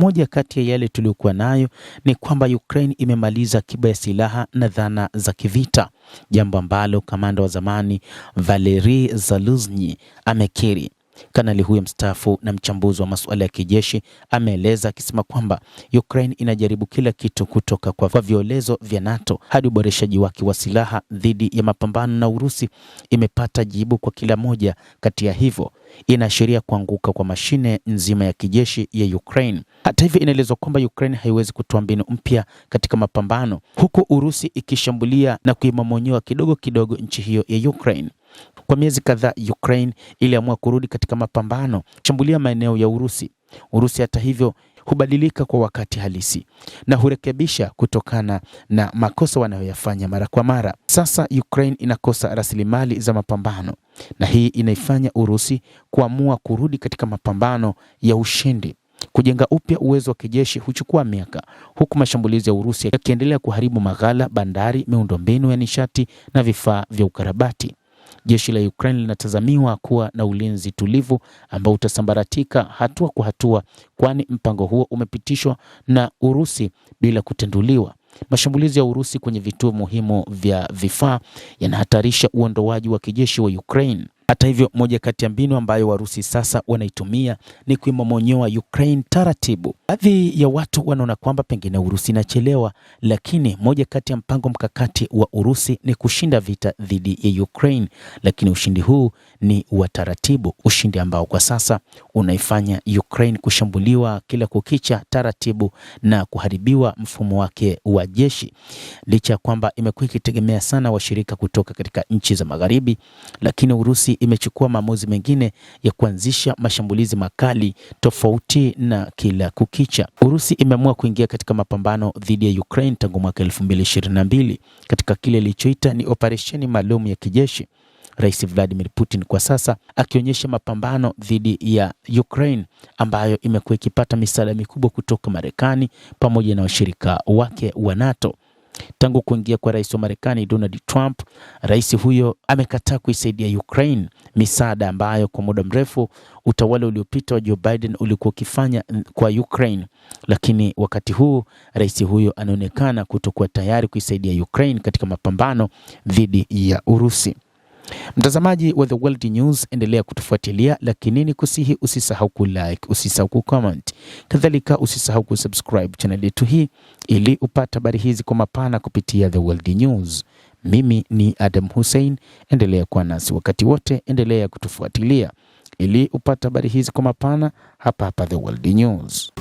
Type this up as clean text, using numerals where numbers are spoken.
moja kati ya yale tuliokuwa nayo ni kwamba Ukraine imemaliza akiba ya silaha na dhana za kivita, jambo ambalo kamanda wa zamani Valery Zaluzny amekiri. Kanali huyo mstaafu na mchambuzi wa masuala ya kijeshi ameeleza akisema kwamba Ukraine inajaribu kila kitu kutoka kwa violezo vya NATO hadi uboreshaji wake wa silaha dhidi ya mapambano na Urusi imepata jibu kwa kila moja kati ya hivyo. Inaashiria kuanguka kwa mashine nzima ya kijeshi ya Ukraine. Hata hivyo, inaelezwa kwamba Ukraine haiwezi kutoa mbinu mpya katika mapambano, huku Urusi ikishambulia na kuimamonyoa kidogo kidogo nchi hiyo ya Ukraine. Kwa miezi kadhaa Ukraine iliamua kurudi katika mapambano, kushambulia maeneo ya Urusi. Urusi hata hivyo hubadilika kwa wakati halisi na hurekebisha kutokana na makosa wanayoyafanya mara kwa mara. Sasa Ukraine inakosa rasilimali za mapambano, na hii inaifanya Urusi kuamua kurudi katika mapambano ya ushindi. Kujenga upya uwezo wa kijeshi huchukua miaka, huku mashambulizi ya Urusi yakiendelea kuharibu maghala, bandari, miundombinu ya nishati na vifaa vya ukarabati. Jeshi la Ukraine linatazamiwa kuwa na ulinzi tulivu ambao utasambaratika hatua kwa hatua, kwani mpango huo umepitishwa na Urusi bila kutenduliwa. Mashambulizi ya Urusi kwenye vituo muhimu vya vifaa yanahatarisha uondoaji wa kijeshi wa Ukraine. Hata hivyo, moja kati ya mbinu ambayo Warusi sasa wanaitumia ni kuimomonyoa Ukraine taratibu. Baadhi ya watu wanaona kwamba pengine Urusi inachelewa, lakini moja kati ya mpango mkakati wa Urusi ni kushinda vita dhidi ya Ukraine, lakini ushindi huu ni wa taratibu, ushindi ambao kwa sasa unaifanya Ukraine kushambuliwa kila kukicha taratibu na kuharibiwa mfumo wake wa jeshi. Licha ya kwamba imekuwa ikitegemea sana washirika kutoka katika nchi za magharibi, lakini Urusi imechukua maamuzi mengine ya kuanzisha mashambulizi makali tofauti na kila kukicha. Urusi imeamua kuingia katika mapambano dhidi ya Ukraine tangu mwaka 2022 katika kile ilichoita ni operesheni maalum ya kijeshi. Rais Vladimir Putin kwa sasa akionyesha mapambano dhidi ya Ukraine ambayo imekuwa ikipata misaada mikubwa kutoka Marekani pamoja na washirika wake wa NATO. Tangu kuingia kwa rais wa Marekani Donald Trump, rais huyo amekataa kuisaidia Ukraine, misaada ambayo kwa muda mrefu utawala uliopita wa Joe Biden ulikuwa ukifanya kwa Ukraine. Lakini wakati huu rais huyo anaonekana kutokuwa tayari kuisaidia Ukraine katika mapambano dhidi ya Urusi. Mtazamaji wa The World News, endelea kutufuatilia, lakini ni kusihi usisahau kulike, usisahau kucomment, kadhalika usisahau kusubscribe channel yetu hii ili upate habari hizi kwa mapana kupitia The World News. Mimi ni Adam Hussein, endelea kuwa nasi wakati wote, endelea kutufuatilia ili upate habari hizi kwa mapana hapa The World News.